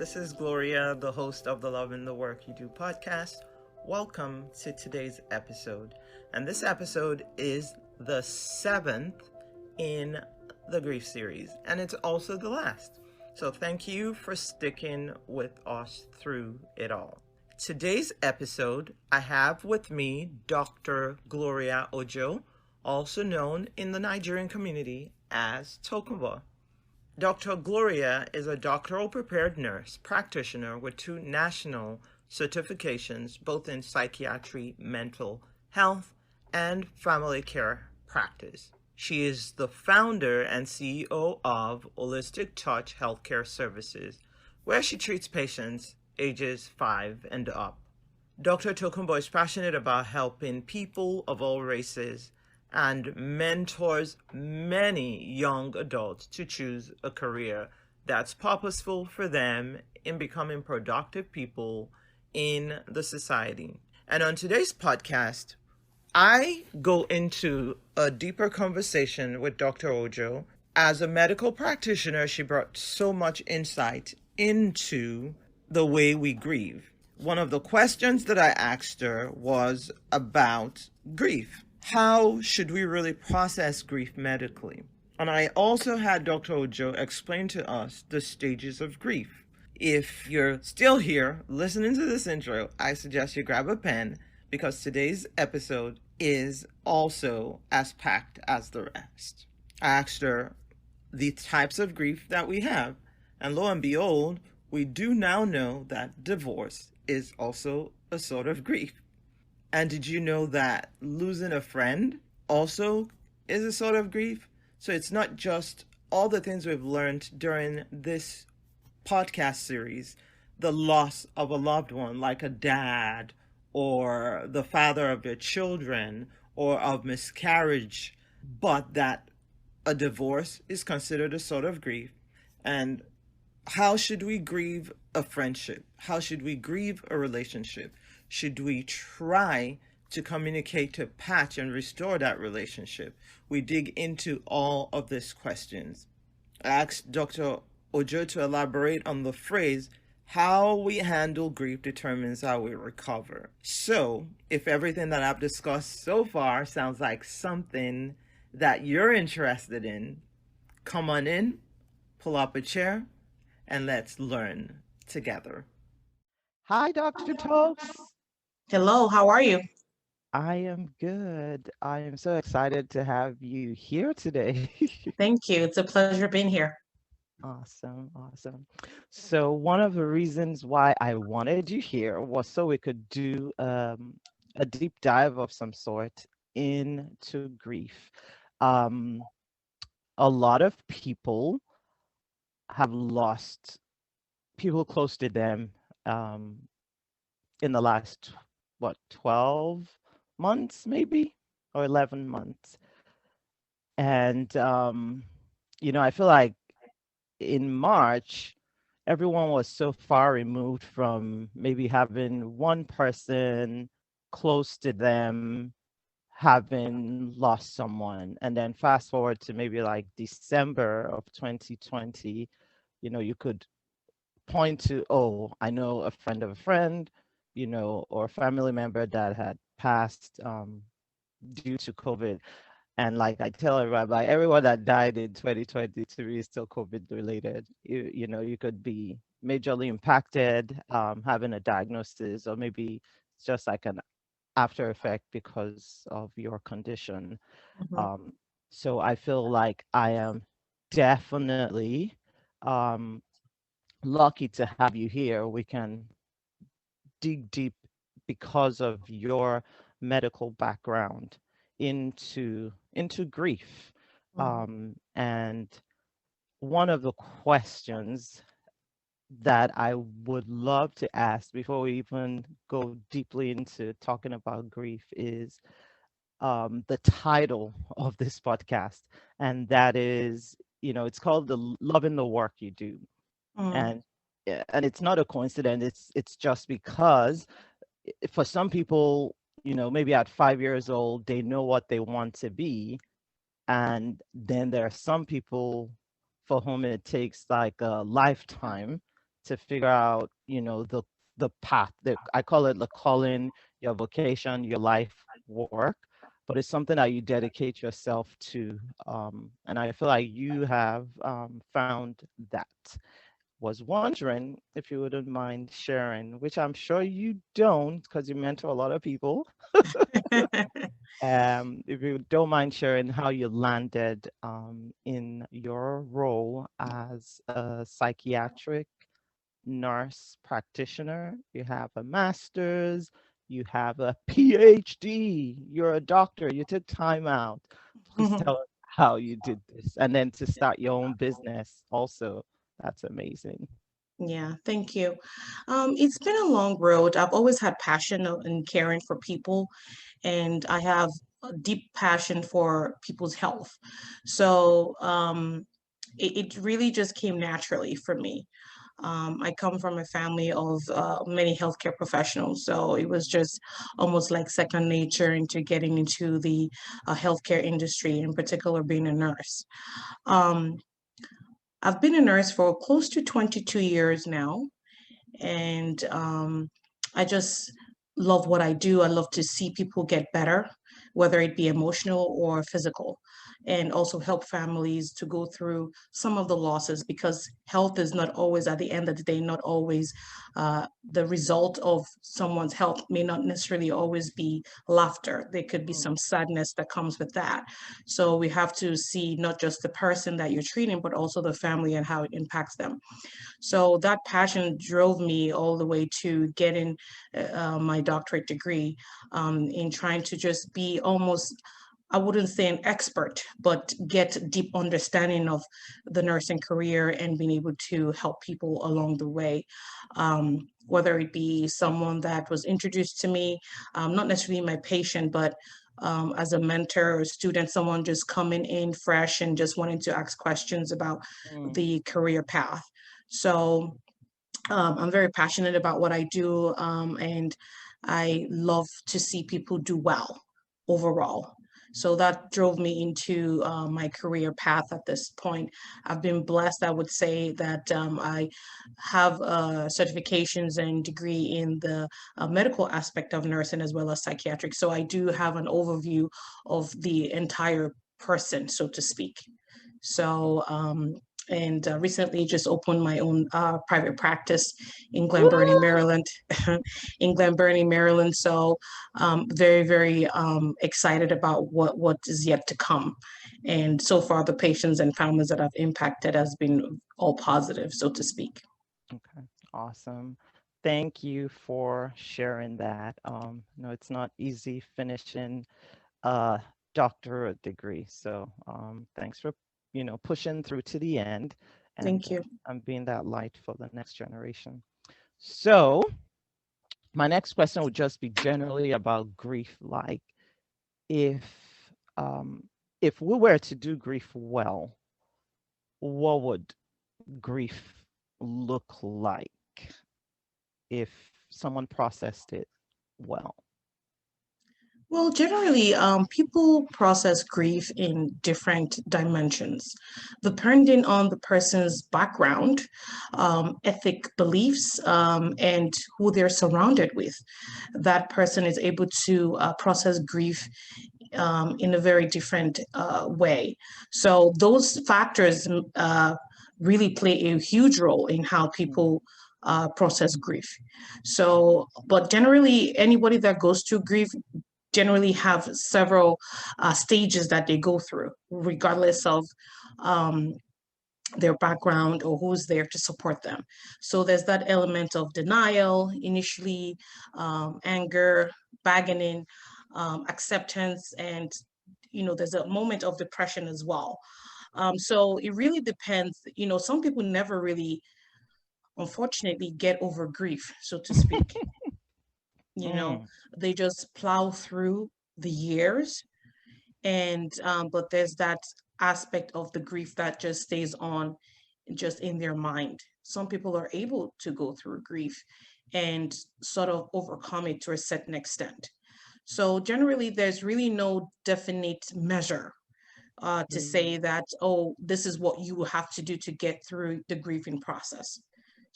This is Gloria, the host of the Love in the Work You Do podcast. Welcome to today's episode. And this episode is the 7th in the grief series, and it's also the last. So thank you for sticking with us through it all. Today's episode, I have with me Dr. Gloria Ojo, also known in the Nigerian community as Tokunbo. Dr. Gloria is a doctoral prepared nurse practitioner with 2 national certifications, both in psychiatry, mental health, and family care practice. She is the founder and CEO of Holistic Touch Healthcare Services, where she treats patients ages 5 and up. Dr. Tokunbo is passionate about helping people of all races and mentors many young adults to choose a career that's purposeful for them in becoming productive people in the society. And on today's podcast, I go into a deeper conversation with Dr. Ojo. As a medical practitioner, she brought so much insight into the way we grieve. One of the questions that I asked her was about grief. How should we really process grief medically? And I also had Dr. Ojo explain to us the stages of grief. If you're still here listening to this intro, I suggest you grab a pen because today's episode is also as packed as the rest. I asked her the types of grief that we have, and lo and behold, we do now know that divorce is also a sort of grief. And did you know that losing a friend also is a sort of grief? So it's not just all the things we've learned during this podcast series, the loss of a loved one, like a dad or the father of your children or of miscarriage, but that a divorce is considered a sort of grief. And how should we grieve a friendship? How should we grieve a relationship? Should we try to communicate to patch and restore that relationship? We dig into all of these questions. I asked Dr. Ojo to elaborate on the phrase, how we handle grief determines how we recover. So, if everything that I've discussed so far sounds like something that you're interested in, come on in, pull up a chair, and let's learn together. Hi, Dr. Tokes. Hello, how are you? I am good. I am so excited to have you here today. Thank you. It's a pleasure being here. Awesome. So one of the reasons why I wanted you here was so we could do a deep dive of some sort into grief. Um, a lot of people have lost people close to them in the last 12 months maybe, or 11 months. And I feel like in March everyone was so far removed from maybe having one person close to them having lost someone, and then fast forward to maybe like December of 2020, you could point to, oh, I know a friend of a friend, or a family member that had passed due to COVID. And like I tell everyone, like everyone that died in 2023 is still COVID related. You could be majorly impacted, having a diagnosis, or maybe it's just like an after effect because of your condition. Mhm. Um, so I feel like I am definitely um, lucky to have you here. We can dig deep because of your medical background into grief. Mhm. And one of the questions that I would love to ask before we even go deeply into talking about grief is the title of this podcast, and that is, it's called the Love in the Work You Do. Mhm. And and it's not a coincidence. It's just because for some people, maybe at 5 years old, they know what they want to be. And then there are some people for whom it takes like a lifetime to figure out, the path. That I call it the calling, your vocation, your life work, but it's something that you dedicate yourself to. And I feel like you have found that. Was wondering if you wouldn't mind sharing, which I'm sure you don't, because you mentor a lot of people. If you don't mind sharing how you landed in your role as a psychiatric nurse practitioner. You have a master's, you have a PhD, you're a doctor, you took time out. Please tell us how you did this. And then to start your own business also. That's amazing. Yeah, thank you. It's been a long road. I've always had passion in caring for people, and I have a deep passion for people's health. So it really just came naturally for me. I come from a family of many healthcare professionals, so it was just almost like second nature into getting into the healthcare industry, in particular being a nurse. Um, I've been a nurse for close to 22 years now, and I just love what I do. I love to see people get better, whether it be emotional or physical, and also help families to go through some of the losses, because health is not always, at the end of the day, not always the result of someone's health may not necessarily always be laughter. There could be Mm, some sadness that comes with that. So we have to see not just the person that you're treating, but also the family and how it impacts them. So that passion drove me all the way to getting my doctorate degree, in trying to just be almost, I wouldn't say an expert, but get deep understanding of the nursing career and being able to help people along the way. Whether it be someone that was introduced to me, not necessarily my patient, but as a mentor or student, someone just coming in fresh and just wanting to ask questions about mm, the career path. So I'm very passionate about what I do, and I love to see people do well overall. So that drove me into my career path at this point. I've been blessed, I would say, that I have certifications and degree in the medical aspect of nursing as well as psychiatric. So I do have an overview of the entire person, so to speak. So, and recently just opened my own private practice in Glen Burnie, Woo! Maryland. In Glen Burnie, Maryland. So, very, very excited about what is yet to come. And so far, the patients and families that I've impacted has been all positive, so to speak. Okay, awesome. Thank you for sharing that. No, it's not easy finishing a doctorate degree. So thanks for, pushing through to the end and Thank you. being that light for the next generation. So my next question would just be generally about grief. Like if um, if we were to do grief well, what would grief look like if someone processed it well? Well, generally, people process grief in different dimensions, depending on the person's background, ethic beliefs, and who they're surrounded with. That person is able to process grief in a very different way. So those factors really play a huge role in how Mm, people process grief. So, but generally, anybody that goes through grief generally have several stages that they go through, regardless of um, their background or who's there to support them. So there's that element of denial initially, anger, bargaining, acceptance, and there's a moment of depression as well. So it really depends. Some people never really, unfortunately, get over grief, so to speak. You know, mm, they just plow through the years, and but there's that aspect of the grief that just stays on, just in their mind. Some people are able to go through grief and sort of overcome it to a certain extent. So generally there's really no definite measure to mm, say that, oh, this is what you have to do to get through the grieving process.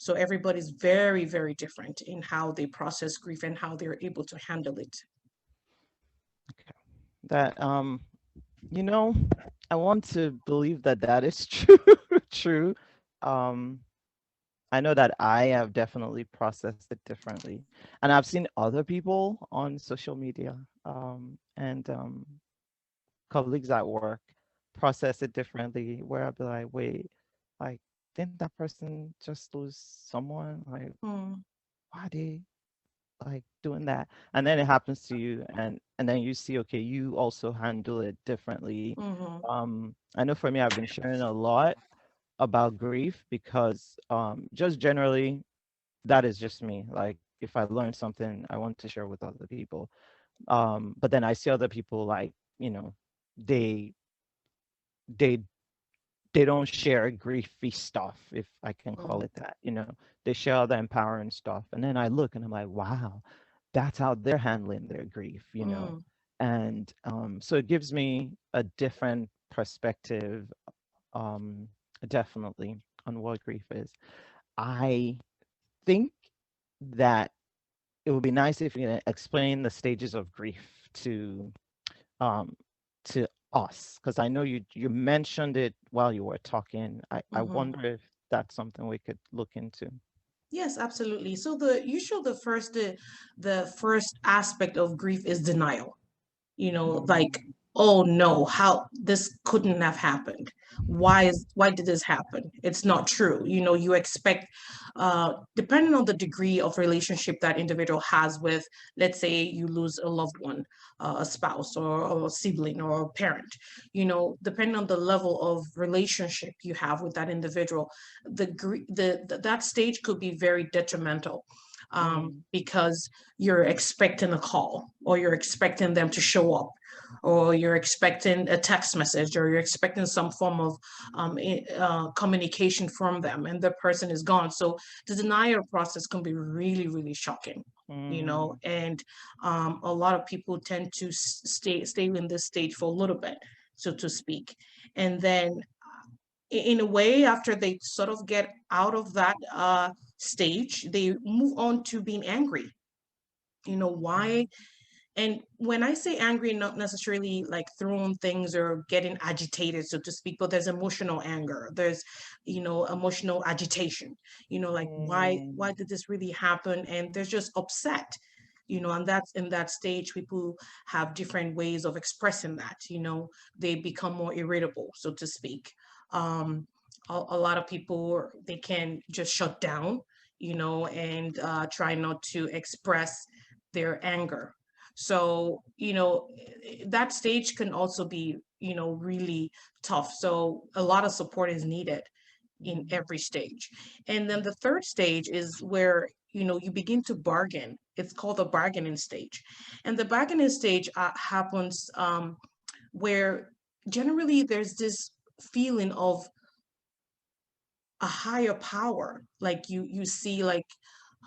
So everybody's very, very different in how they process grief and how they're able to handle it. Okay. That you know, I want to believe that that is true. True. Um, I know that I have definitely processed it differently, and I've seen other people on social media, and colleagues at work process it differently. Where I'll be like, wait, like, didn't that person just lose someone? Like, Mm, why they like doing that? And then it happens to you, and then you see, okay, you also handle it differently. mm-hmm, I know for me, I've been sharing a lot about grief because just generally that is just me. Like if I learn something, I want to share with other people. But then I see other people like, they they they don't share griefy stuff, if I can call mm, it that. They share all the empowering stuff. And then I look and I'm like, wow, that's how they're handling their grief. mm, And so it gives me a different perspective, um, definitely, on what grief is. I think that it would be nice if you can explain the stages of grief um, to us, because I know you mentioned it while you were talking. I mm-hmm. wonder if that's something we could look into. Yes, absolutely. So the first aspect of grief is denial. Like, Mm, oh no, how this couldn't have happened. Why did this happen? It's not true. You expect, depending on the degree of relationship that individual has with, let's say you lose a loved one, a spouse or a sibling or a parent, depending on the level of relationship you have with that individual, that stage could be very detrimental, mm, because you're expecting a call, or you're expecting them to show up, or you're expecting a text message, or you're expecting some form of communication from them, and the person is gone. So the denial process can be really, really shocking. mm, And a lot of people tend to stay in this stage for a little bit, so to speak. And then in a way, after they sort of get out of that stage, they move on to being angry. Why? And when I say angry, not necessarily like throwing things or getting agitated, so to speak, but there's emotional anger. There's, emotional agitation. Like, why mm, did this really happen? And there's just upset. And that's in that stage, people have different ways of expressing that. They become more irritable, so to speak. Um, a lot of people, they can just shut down, and try not to express their anger. So, that stage can also be, really tough. So a lot of support is needed in mm, every stage. And then the third stage is where, you begin to bargain. It's called the bargaining stage. And the bargaining stage happens, where generally there's this feeling of a higher power. Like you see, like,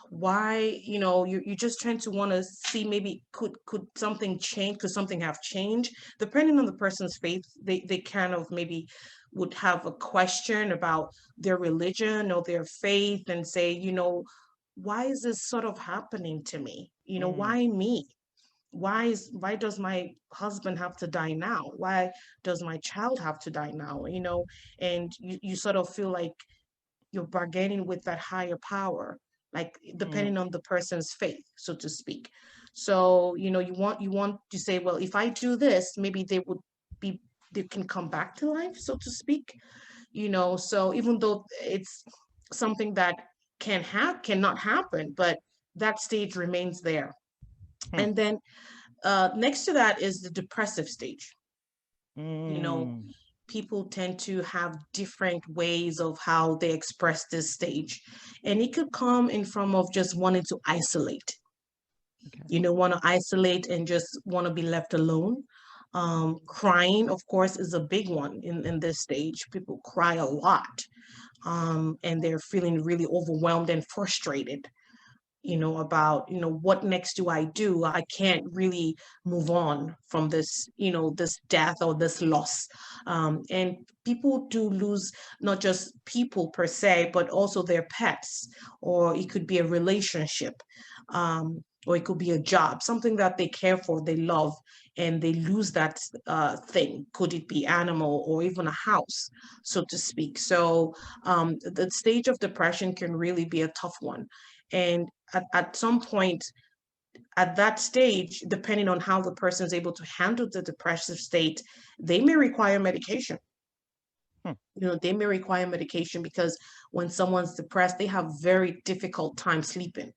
why, you're just trying to want to see, maybe could something change, could something have changed, depending on the person's faith. They kind of maybe would have a question about their religion or their faith, and say, why is this sort of happening to me? mm, Why me? Why does my husband have to die now? Why does my child have to die now? And you sort of feel like you're bargaining with that higher power, like, mm, depending on the person's faith, so to speak. So, you want to say, well, if I do this, maybe be they can come back to life, so to speak. So even though it's something that cannot happen, but that stage remains there. mm, And then next to that is the depressive stage. you know mm. People tend to have different ways of how they express this stage, and it could come in form of just wanting to isolate. Okay. Want to isolate and just want to be left alone. Crying, of course, is a big one in this stage. People cry a lot, and they're feeling really overwhelmed and frustrated. about, what next do I do? I can't really move on from this, this death or this loss. And people do lose not just people per se, but also their pets, or it could be a relationship, or it could be a job, something that they care for, they love, and they lose that thing. Could it be animal or even a house, so to speak? So the stage of depression can really be a tough one. And at some point, at that stage, depending on how the person is able to handle the depressive state, they may require medication. Hmm. They may require medication because when someone's depressed, they have very difficult time sleeping.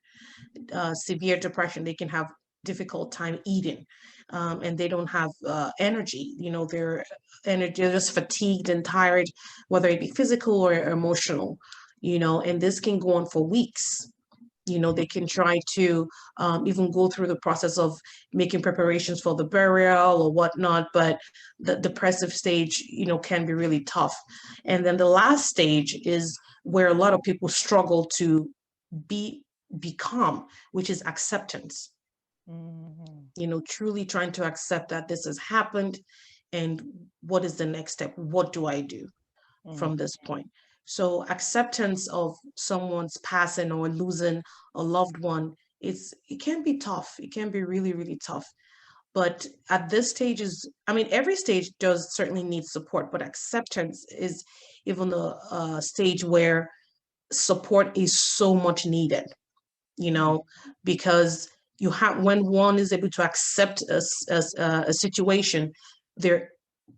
Severe depression, they can have difficult time eating, and they don't have energy. Their energy, they're just fatigued and tired, whether it be physical or emotional. And this can go on for weeks. They can try to even go through the process of making preparations for the burial or whatnot, but the depressive stage, can be really tough. And then the last stage is where a lot of people struggle to be be calm, which is acceptance. Mm. Truly trying to accept that this has happened, and what is the next step? What do I do Mm. from this point? So acceptance of someone's passing or losing a loved one, it can be tough. It can be really, really tough. But at this stage is, I mean, every stage does certainly need support, but acceptance is even a stage where support is so much needed, you Mm. know, because you have, when one is able to accept a situation, they're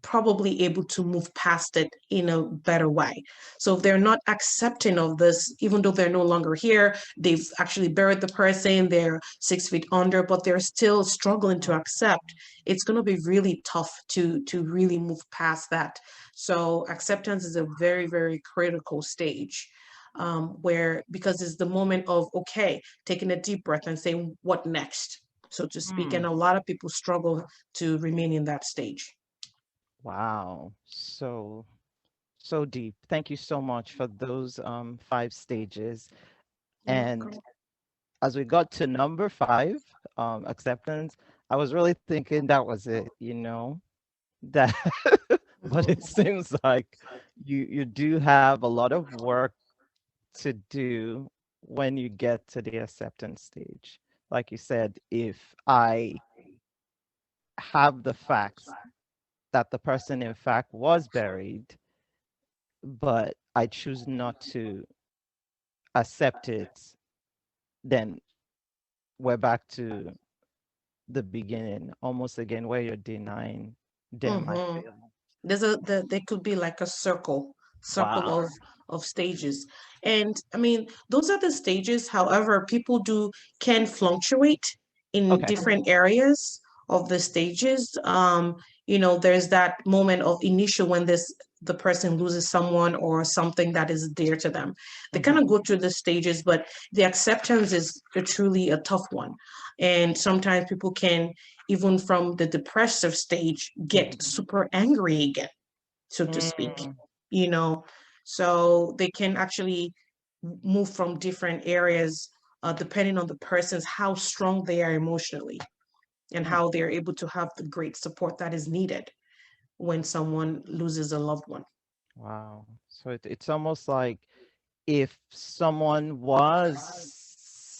probably able to move past it in a better way. So if they're not accepting of this, even though they're no longer here, they've actually buried the person, they're 6 feet under, but they're still struggling to accept, it's going to be really tough to really move past that. So acceptance is a very, very critical stage, where, because it's the moment of, okay, taking a deep breath and saying, what next, so to speak. And Mm. a lot of people struggle to remain in that stage. Wow. So deep. Thank you so much for those five stages. You're And welcome. as we got to number five, acceptance, I was really thinking that was it, that but it seems like you do have a lot of work to do when you get to the acceptance stage. Like you said, if I have the facts that the person in fact was buried, but I choose not to accept it, then we're back to the beginning, almost again, where you're denying them my Hmm. feeling. There could be like a circle Wow. of stages. And I mean, those are the stages. However, people do can fluctuate in Okay. different areas of the stages. There's that moment of initial when this the person loses someone or something that is dear to them. They kind Hmm. of go through the stages, but the acceptance is truly a tough one. And sometimes people can, even from the depressive stage, get Hmm. super angry again, so to speak, Mm. you know. So they can actually move from different areas, depending on the person's how strong they are emotionally, and Mm. how they're able to have the great support that is needed when someone loses a loved one. Wow. So it's almost like if someone was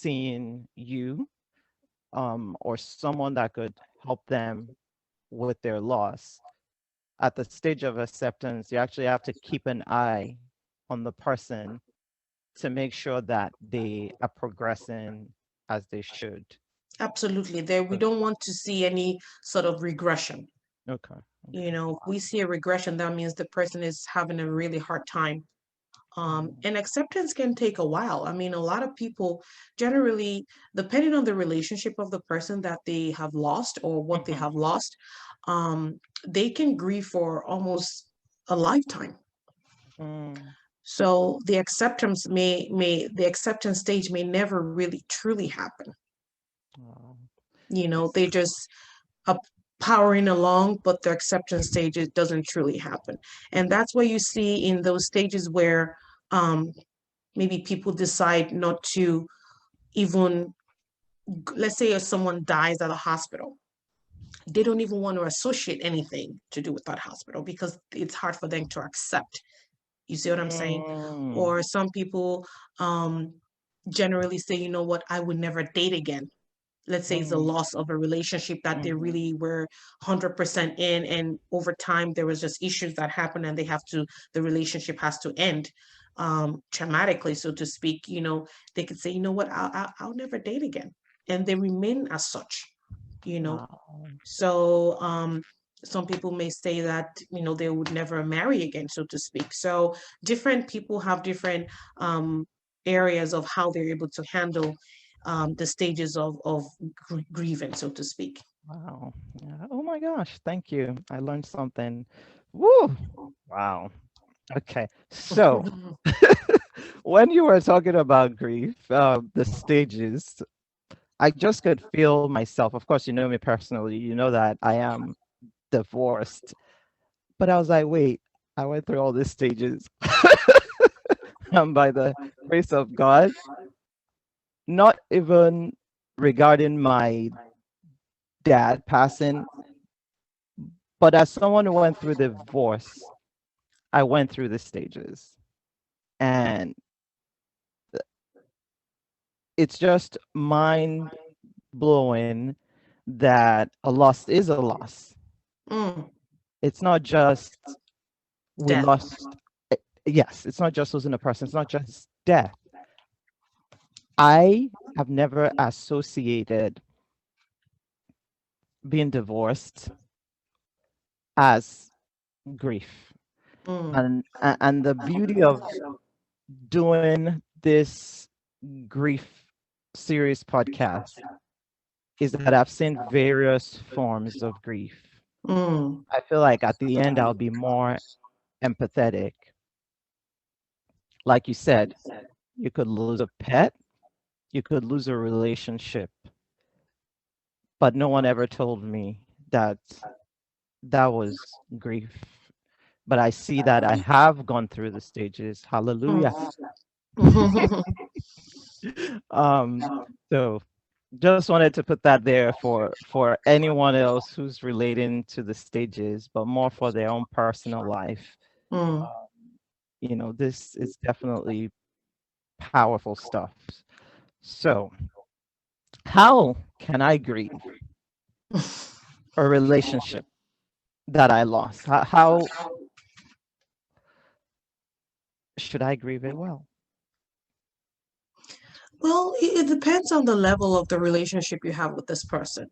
seeing you, or someone that could help them with their loss, at the stage of acceptance, you actually have to keep an eye on the person to make sure that they are progressing as they should. Absolutely. There, we Uh, don't want to see any sort of regression. Okay. You Okay. know, if Wow. we see a regression, that means the person is having a really hard time. Mm. And acceptance can take a while. I mean, a lot of people generally, depending on the relationship of the person that they have lost or what they Mhm. have lost, they can grieve for almost a lifetime. Mm. So the acceptance stage may never really truly happen. Wow. They It's just up powering along, but the acceptance stage, it doesn't truly happen. And that's where you see in those stages where, maybe people decide not to even, let's say if someone dies at a hospital, they don't even want to associate anything to do with that hospital because it's hard for them to accept. You see what I'm saying? Mm, Or some people um, generally say, you know what, I would never date again. Let's say it's the mm, loss of a relationship that they mhm. really were 100% in, and over time there was just issues that happened, and the relationship has to end traumatically, so to speak. They could say, you know what, I'll never date again, and they remain as such. you know Wow. so some people may say that they would never marry again, so to speak. So different people have different areas of how they're able to handle the stages of grieving, so to speak. Wow. Yeah. Oh my gosh. Thank you. I learned something. Woo. Wow. Okay. So when you were talking about grief, the stages, I just could feel myself. Of course, you know me personally. You know that I am divorced. But I was like, wait, I went through all these stages. And by the grace of God, not even regarding my dad passing, but as someone who went through divorce, I went through the stages. And it's just mind blowing that a loss is a loss. Mm, It's not just we death. lost, yes, it's not just losing a person, it's not just death. I have never associated being divorced as grief. Mm, And the beauty of doing this grief series podcast is that I've seen various forms of grief. mm, I feel like at the end I'll be more empathetic. Like you said, you could lose a pet, you could lose a relationship, but no one ever told me that that was grief. But I see that I have gone through the stages. Hallelujah. mm. Um, so just wanted to put that there for anyone else who's relating to the stages, but more for their own personal life. Mm. This is definitely powerful stuff. So, how can I grieve a relationship that I lost? How should I grieve it well? Well, it depends on the level of the relationship you have with this person.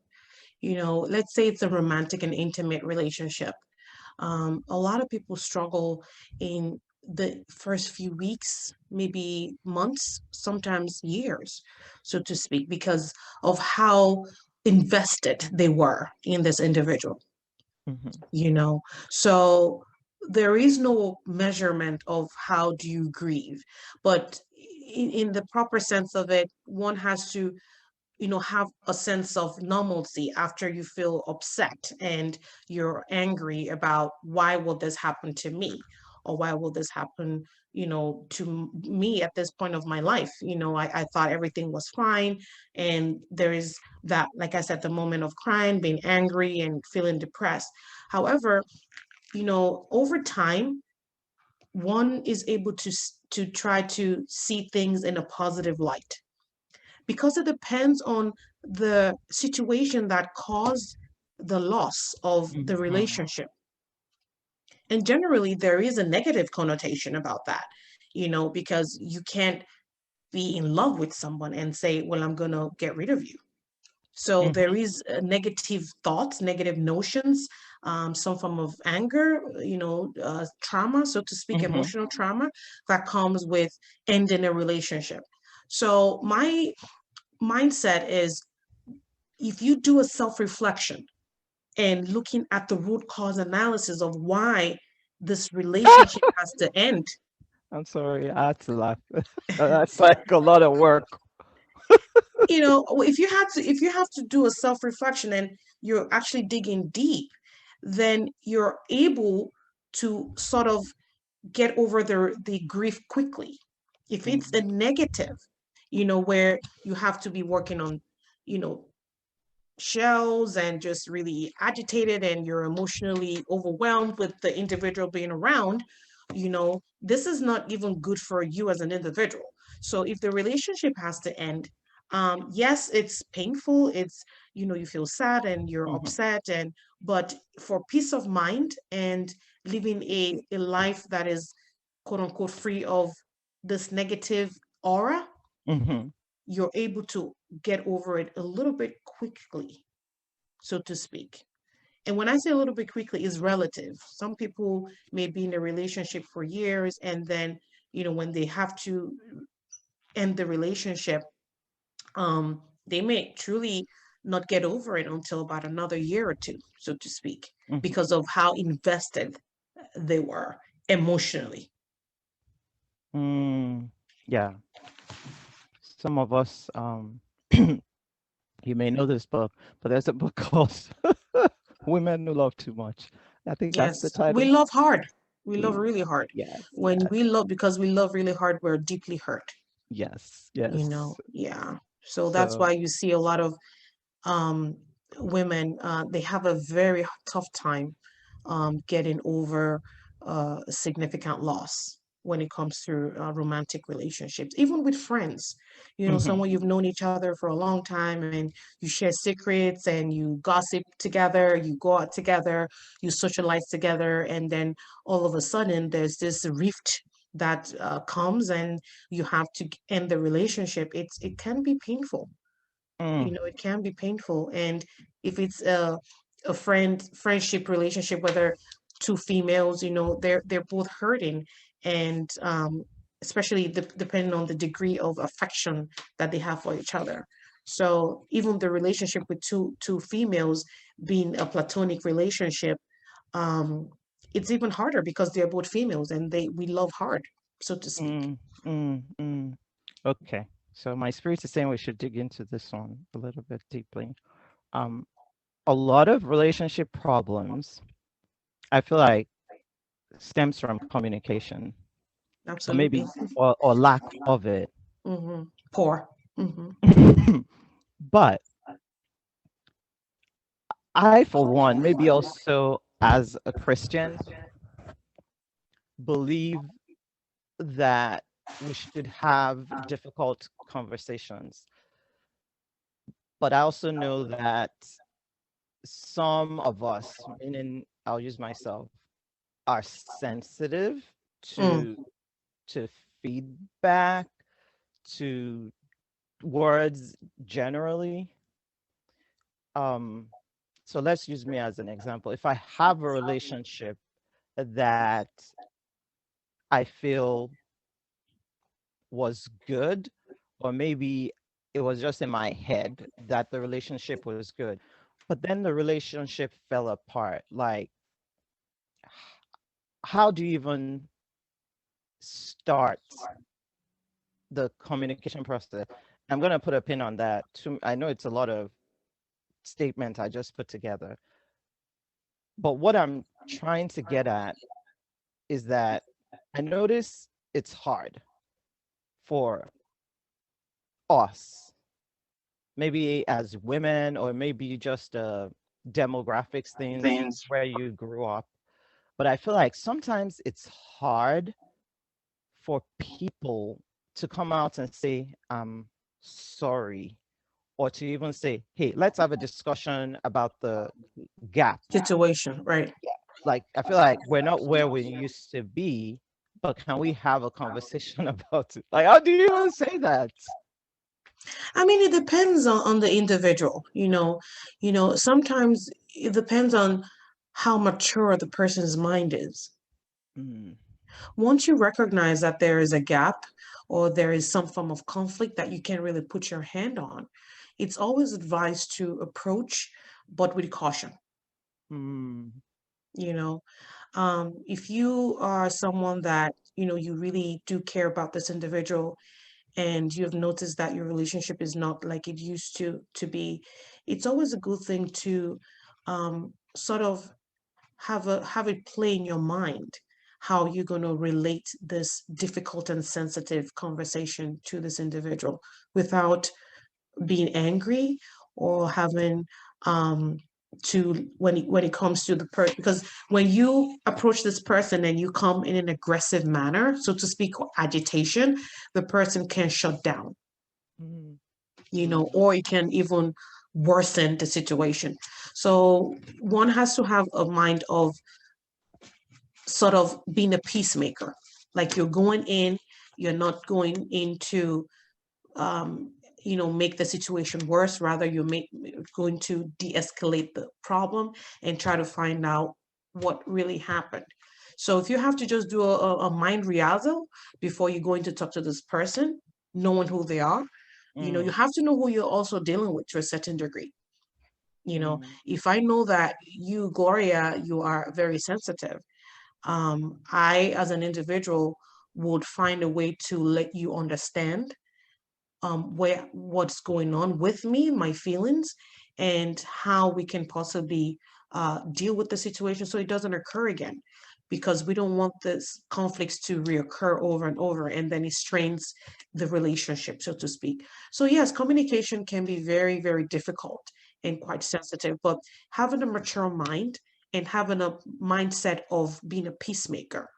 Let's say it's a romantic and intimate relationship. A lot of people struggle in the first few weeks, maybe months, sometimes years, so to speak, because of how invested they were in this individual. Mhm, you know so there is no measurement of how do you grieve, but in the proper sense of it, one has to have a sense of normalcy after you feel upset and you're angry about why will this happen to me, or why will this happen to me at this point of my life. I thought everything was fine, and there is that, like I said, the moment of crying, being angry and feeling depressed. However, over time, one is able to try to see things in a positive light, because it depends on the situation that caused the loss of the mhm, relationship. And generally, there is a negative connotation about that, because you can't be in love with someone and say, well, I'm going to get rid of you. So mhm, there is negative thoughts, negative notions, some form of anger, trauma, so to speak, mhm. emotional trauma that comes with ending a relationship. So my mindset is, if you do a self reflection and looking at the root cause analysis of why this relationship has to end, I'm sorry, I had to laugh. That's like a lot of work. if you have to do a self reflection and you're actually digging deep, then you're able to sort of get over the grief quickly. If it's a Mhm, negative, where you have to be working on, you know, shells and just really agitated and you're emotionally overwhelmed with the individual being around, this is not even good for you as an individual. So if the relationship has to end, yes, it's painful. It's, you feel sad and you're Mm-hmm. upset, but for peace of mind and living a life that is quote unquote free of this negative aura, Mm-hmm. you're able to get over it a little bit quickly, so to speak. And when I say a little bit quickly, is relative. Some people may be in a relationship for years, and then, when they have to end the relationship, they may truly not get over it until about another year or two, so to speak, Mm-hmm. because of how invested they were emotionally. Mm, yeah. Some of us, you may know this book, but there's a book called Women Who Love Too Much. I think that's the Yes, we title. love hard. We love We, really hard. yes, When we yes, love, because we love really hard, we're deeply hurt. yes, yes. Yeah. So that's So, why you see a lot of um, women, they have a very tough time getting over significant loss when it comes to romantic relationships, even with friends. hmm Someone you've known each other for a long time, and you share secrets and you gossip together, you go out together, you socialize together, and then all of a sudden there's this rift that comes, and you have to end the relationship. It can be painful. mm, It can be painful. And if it's a friendship relationship, whether two females, they're both hurting, and especially depending on the degree of affection that they have for each other. So even the relationship with two females being a platonic relationship, um it's even harder because they're both females and they we love hard, so to speak. mm, mm. Okay. So my spirit is saying we should dig into this one a little bit deeply. Um, a lot of relationship problems, I feel like, stems from communication, or Absolutely. maybe or lack of it. Poor. Hmm. But I, for one, maybe also as a Christian, believe that we should have difficult conversations. But I also know that some of us, meaning I'll use myself, are sensitive Mm. to to feedback, to words generally. Um, so let's use me as an example. If I have a relationship that I feel was good, or maybe it was just in my head that the relationship was good, but then the relationship fell apart. Like, how do you even start the communication process? I'm going to put a pin on that. I know it's a lot of statements I just put together, but what I'm trying to get at is that I notice it's hard for us, maybe as women, or maybe just demographics things where you grew up. But I feel like sometimes it's hard for people to come out and say, I'm sorry, or to even say, hey, let's have a discussion about the gap. Situation, right? Yeah. Like, I feel like we're not where we used to be, but can we have a conversation about it? Like, how do you even say that? I mean, it depends on the individual, sometimes it depends on how mature the person's mind is. Mm, Once you recognize that there is a gap or there is some form of conflict that you can't really put your hand on, it's always advised to approach, but with caution. mm, You know, if you are someone that, you really do care about this individual and you have noticed that your relationship is not like it used to be, it's always a good thing to sort of have it play in your mind. how you're going to relate this difficult and sensitive conversation to this individual without being angry or having um to when it comes to the person, because when you approach this person and you come in an aggressive manner, so to speak, or agitation, the person can shut down, Mm, mm, or it can even worsen the situation. So one has to have a mind of sort of being a peacemaker. Like you're going in, you're not going into um, make the situation worse. Rather, going to de-escalate the problem and try to find out what really happened. So if you have to just do a mind rehearsal before you go in to talk to this person, knowing who they are, you mm, have to know who you're also dealing with to a certain degree. mm, If I know that you, Gloria, you are very sensitive, I, as an individual, would find a way to let you understand what's going on with me, my feelings, and how we can possibly deal with the situation so it doesn't occur again. Because we don't want this conflicts to reoccur over and over, and then it strains the relationship, so to speak. So yes, communication can be very, very difficult and quite sensitive, but having a mature mind and having a mindset of being a peacemaker,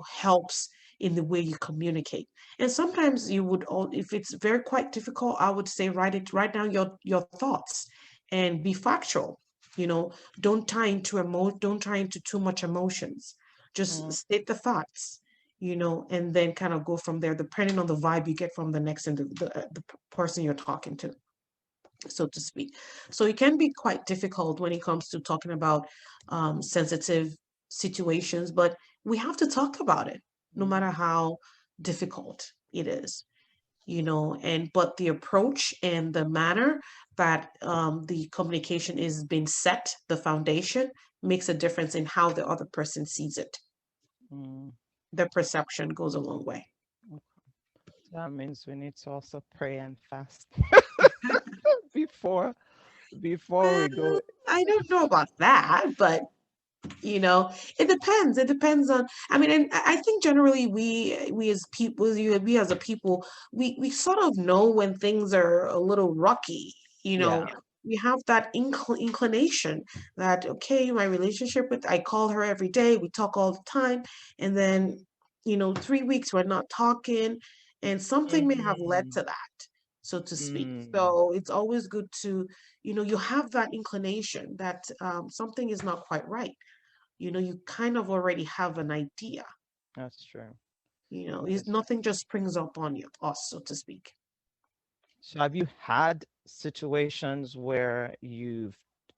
helps in the way you communicate. And sometimes you would all, if it's very quite difficult, I would say write down your thoughts and be factual. You know, don't tie into too much emotions. Just mm. state the facts, and then kind of go from there, depending on the vibe you get from the next the person you're talking to, so to speak. So it can be quite difficult when it comes to talking about sensitive situations, but we have to talk about it, no matter Mm. how difficult it is, and but the approach and the manner that the communication is being set, the foundation, makes a difference in how the other person sees it. Mm. The perception goes a long way. Okay. That means we need to also pray and fast before before Well, we go. I don't know about that, but you know it depends on, I mean, and I think generally we as people, we as a people, we sort of know when things are a little rocky. you know Yeah. we have that inclination that, okay, my relationship with, I call her every day, we talk all the time, and then 3 weeks we're not talking, and something may have led Mm-hmm. to that, so to speak. Mm. So it's always good to, you have that inclination that something is not quite right. You kind of already have an idea. That's true. It's That's nothing just springs up on you, us, so to speak. So have you had situations where you've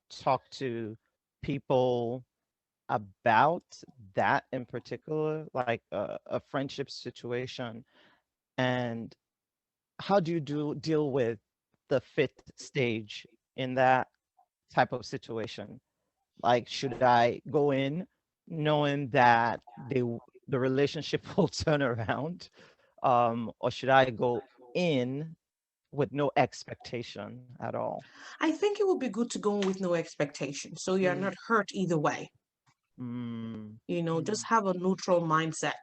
talked to people about that in particular, like a friendship situation, and how do you deal with the fifth stage in that type of situation? Like, should I go in knowing that the relationship will turn around, or should I go in with no expectation at all? I think it would be good to go in with no expectation, so you're Mm, not hurt either way. mm, Just mm, have a neutral mindset.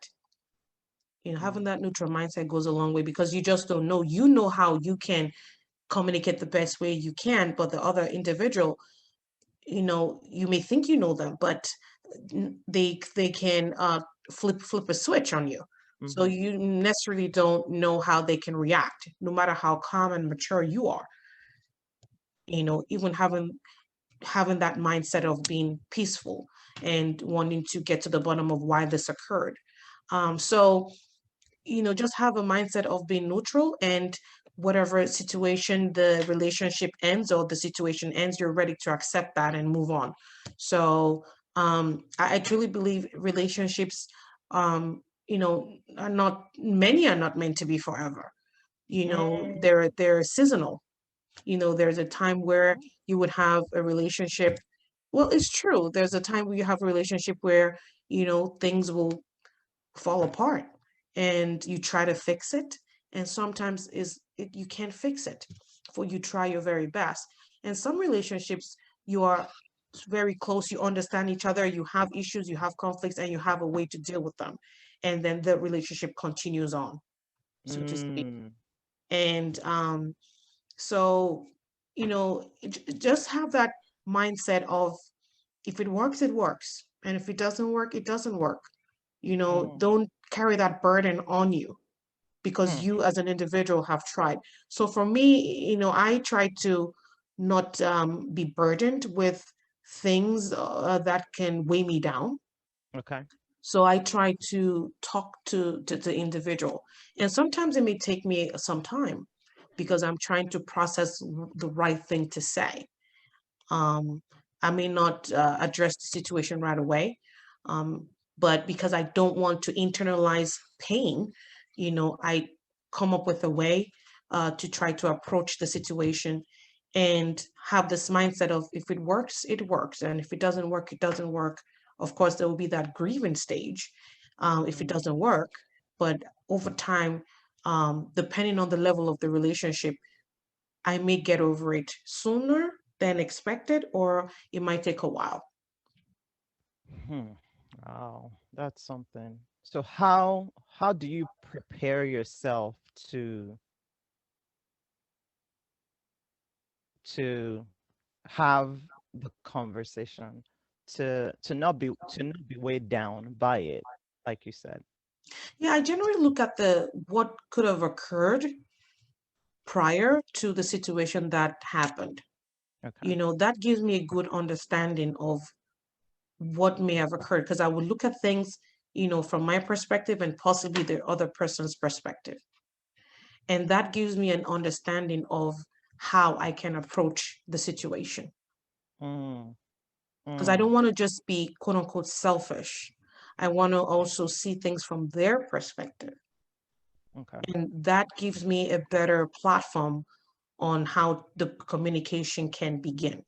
Having mm, that neutral mindset goes a long way, because you just don't know. You know how you can communicate the best way you can, but the other individual, you may think you know them, but they can flip a switch on you. So mhm, you necessarily don't know how they can react, no matter how calm and mature you are. Even having that mindset of being peaceful and wanting to get to the bottom of why this occurred. So just have a mindset of being neutral, and whatever situation the relationship ends or the situation ends, you're ready to accept that and move on. So I truly believe relationships, are not, many are not meant to be forever. mm, They're seasonal. There's a time where you would have a relationship. Well, it's true. There's a time where you have a relationship where, things will fall apart and you try to fix it. And sometimes you can't fix it, for you try your very best. And some relationships, you are very close, you understand each other, you have issues, you have conflicts, and you have a way to deal with them. And then the relationship continues on, so to speak. Mm. And so, just have that mindset of, if it works, it works. And if it doesn't work, it doesn't work. Mm. Don't carry that burden on you because Hmm. you as an individual have tried. So for me, I try to not be burdened with things that can weigh me down. Okay. So I try to talk to the individual. And sometimes it may take me some time because I'm trying to process the right thing to say. Um, I may not address the situation right away, um, but because I don't want to internalize pain, I come up with a way to try to approach the situation and have this mindset of, if it works, it works. And if it doesn't work, it doesn't work. Of course, there will be that grieving stage if it Mm. doesn't work. But over time, depending on the level of the relationship, I may get over it sooner than expected, or it might take a while. Hmm. Wow, that's something. So how do you prepare yourself to have the conversation, to not be weighed down by it, like you said? Yeah, I generally look at the what could have occurred prior to the situation that happened. Okay. That gives me a good understanding of what may have occurred because I would look at things, from my perspective and possibly the other person's perspective. And that gives me an understanding of how I can approach the situation. Mm. Because I Mm. don't want to just be quote unquote selfish. I want to also see things from their perspective. Okay. And that gives me a better platform on how the communication can begin.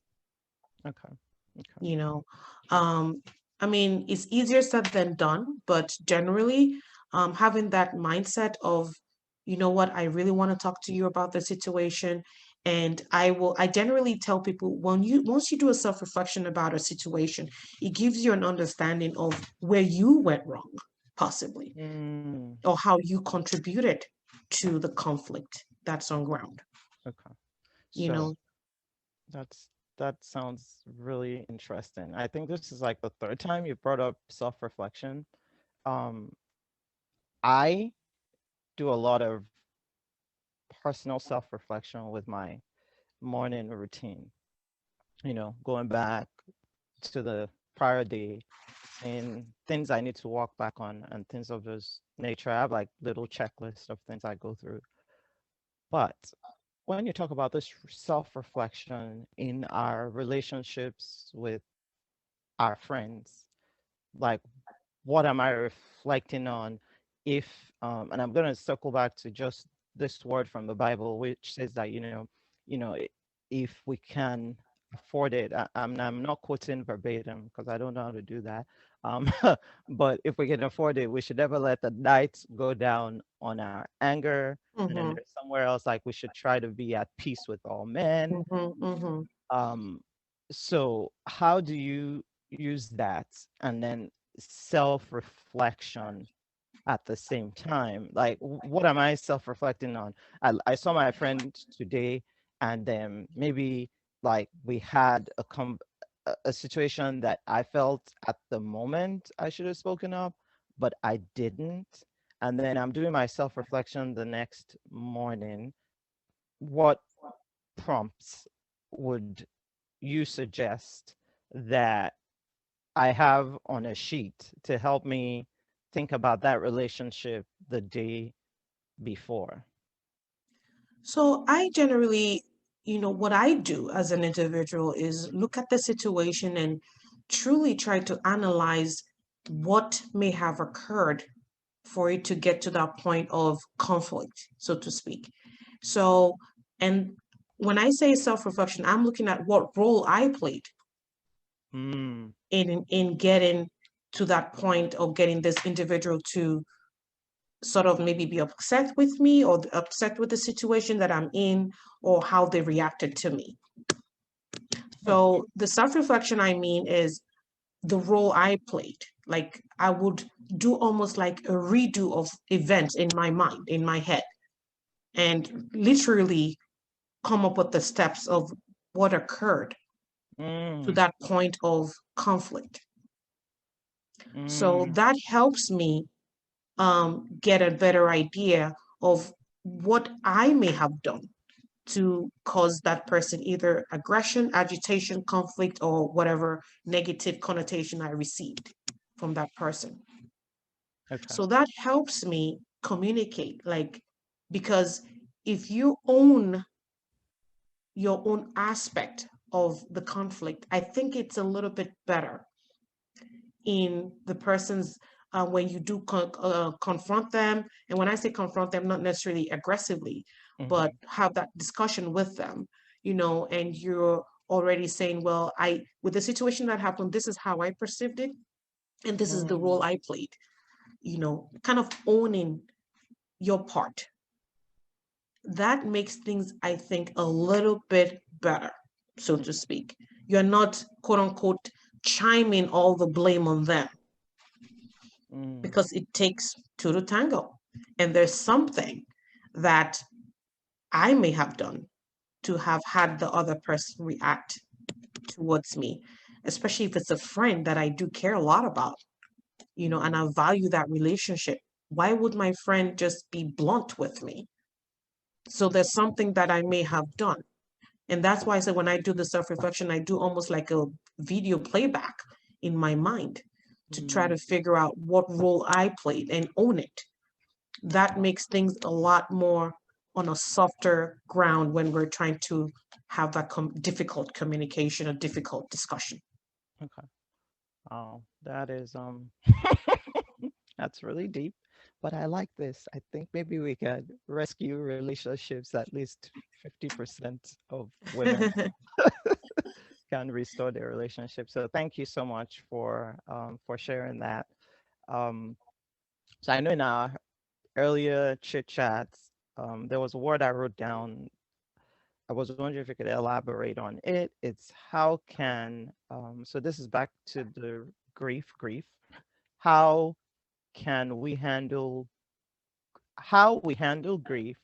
Okay. Okay. you know um I mean, it's easier said than done, but generally, having that mindset of, what, I really want to talk to you about the situation. And I generally tell people, when you once you do a self-reflection about a situation, it gives you an understanding of where you went wrong, possibly, Mm. or how you contributed to the conflict that's on ground Okay. you So know that sounds really interesting. I think this is like the third time you brought up self-reflection. Um, I do a lot of personal self-reflection with my morning routine, going back to the prior day, seeing things I need to walk back on and things of this nature. I have like little checklist of things I go through. But when you talk about this self-reflection in our relationships with our friends, like what am I reflecting on if and I'm going to circle back to just this word from the Bible which says that if we can afford it, I'm not quoting verbatim because I don't know how to do that, um, but if we can afford it, we should never let the night go down on our anger. And then hmm there's somewhere else like we should try to be at peace with all men. hmm um, so how do you use that and then self-reflection at the same time? Like, what am I self-reflecting on? I saw my friend today, and then maybe like we had a situation that I felt at the moment I should have spoken up, but I didn't. And then I'm doing my self-reflection the next morning. What prompts would you suggest that I have on a sheet to help me think about that relationship the day before? So I generally, what I do as an individual is look at the situation and truly try to analyze what may have occurred for it to get to that point of conflict, so to speak. So, and when I say self-reflection, I'm looking at what role I played Mm. in getting to that point of getting this individual to sort of maybe be upset with me or upset with the situation that I'm in or how they reacted to me. Hmm. So the self-reflection I mean is the role I played. Like I would do almost like a redo of events in my mind, in my head, and literally come up with the steps of what occurred to Mm, that point of conflict. So mm, that helps me get a better idea of what I may have done to cause that person either aggression, agitation, conflict, or whatever negative connotation I received from that person. okay. So that helps me communicate, like, because if you own your own aspect of the conflict, I think it's a little bit better in the person's when you do confront them. And when I say confront them, not necessarily aggressively, but Hmm. have that discussion with them, and you're already saying, well, with the situation that happened, this is how I perceived it, and this is the role Mm, I played, kind of owning your part. That makes things, I think, a little bit better, so to speak. You're not, quote unquote, chiming all the blame on them, mm, because it takes two to tango. And there's something that I may have done to have had the other person react towards me, especially if it's a friend that I do care a lot about, and I mm, value that relationship. Why would my friend just be blunt with me? So there's something that I may have done. And that's why I said when I do the self reflection, I do almost like a video playback in my mind to try mm. to figure out what role I played and own it. That makes things a lot more on a softer ground when we're trying to have that difficult communication, a difficult discussion. Okay. Oh, that is that's really deep. But I like this. I think maybe we could rescue relationships. At least 50% of women can restore their relationship. So thank you so much for sharing that. Um, so I know in our earlier chit chats, there was a word I wrote down. I was wondering if you could elaborate on it. It's how can so this is back to the grief. How can we handle how we handle grief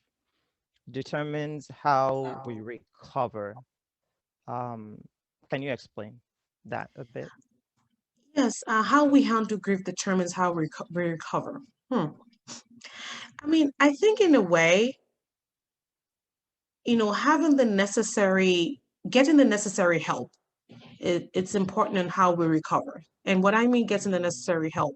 determines how we recover. Um, can you explain that a bit? Yes, how we handle grief determines how we recover. Hmm. I mean, I think in a way, having getting the necessary help, it's important in how we recover. And what I mean getting the necessary help,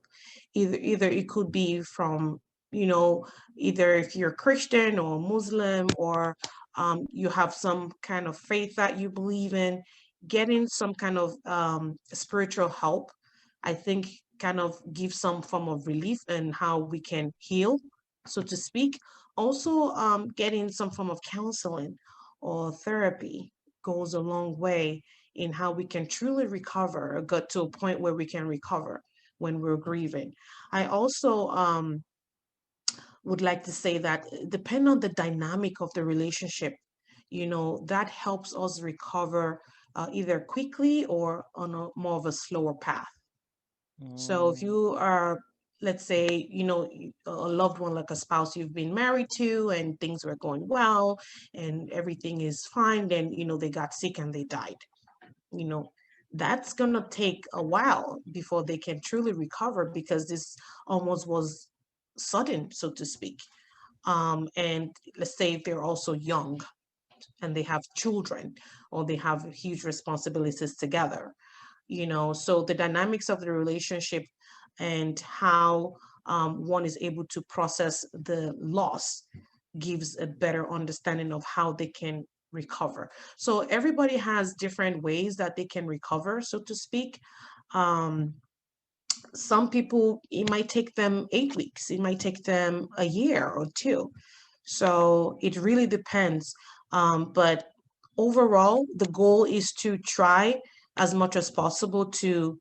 either it could be from, you know, either if you're Christian or Muslim, or you have some kind of faith that you believe in, getting some kind of spiritual help, I think kind of gives some form of relief in how we can heal, so to speak. Also, getting some form of counseling or therapy goes a long way in how we can truly recover or get to a point where we can recover when we're grieving. I also would like to say that depending on the dynamic of the relationship, that helps us recover either quickly or on a more of a slower path. So if Mm, you are, let's say, a loved one, like a spouse you've been married to, and things were going well and everything is fine, then, they got sick and they died, you know, that's going to take a while before they can truly recover, because this almost was sudden, so to speak. And let's say if they're also young and they have children, or they have huge responsibilities together, so the dynamics of the relationship and how one is able to process the loss gives a better understanding of how they can recover. So everybody has different ways that they can recover, so to speak. Um, some people, it might take them 8 weeks, it might take them a year or two. So it really depends. But overall, the goal is to try as much as possible to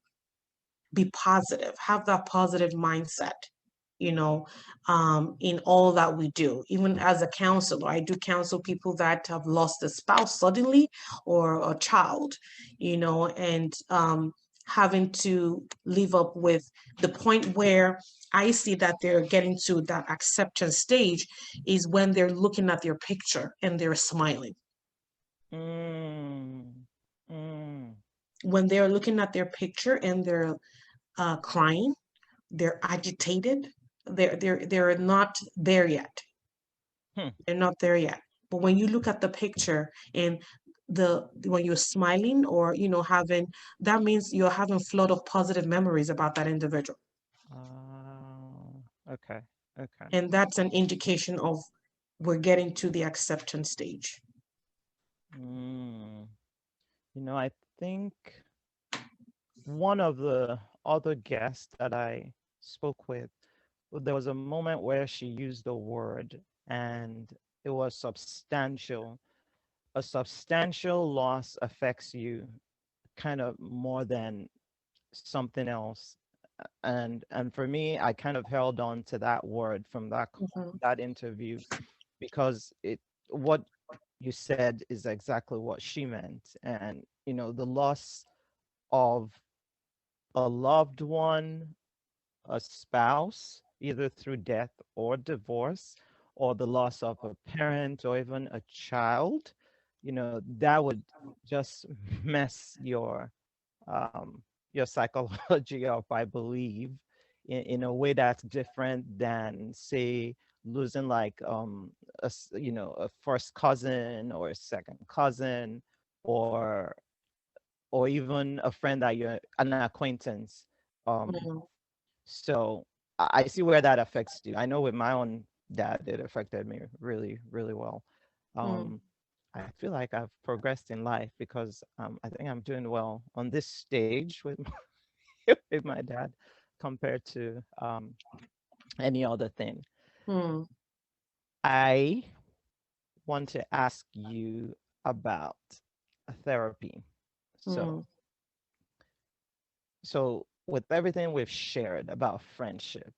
be positive, have that positive mindset, you know, in all that we do. Even as a counselor, I do counsel people that have lost a spouse suddenly or a child, and having to live up with the point where I see that they're getting to that acceptance stage is when they're looking at their picture and they're smiling. Mm, mm. When they're looking at their picture and they're crying, they're agitated, they're not there yet. Hmm. They're not there yet. But when you look at the picture and the when you're smiling or having, that means you're having flood of positive memories about that individual. Okay. Okay. And that's an indication of we're getting to the acceptance stage. Mm. I think one of the other guests that I spoke with, there was a moment where she used the word and it was substantial. A substantial loss affects you kind of more than something else. And for me, I kind of held on to that word from Mhm, that interview because it what you said is exactly what she meant. And the loss of a loved one, a spouse, either through death or divorce, or the loss of a parent or even a child, that would just mess your psychology up, I believe, in a way that's different than, say, losing like a first cousin or a second cousin, or even a friend that you're an acquaintance. Um, mhm, so I see where that affects you. I know with my own dad, it affected me really, really well. mhm, Um, I feel like I've progressed in life because I think I'm doing well on this stage with with my dad compared to any other thing. mhm, I want to ask you about therapy. So, mhm, with everything we've shared about friendship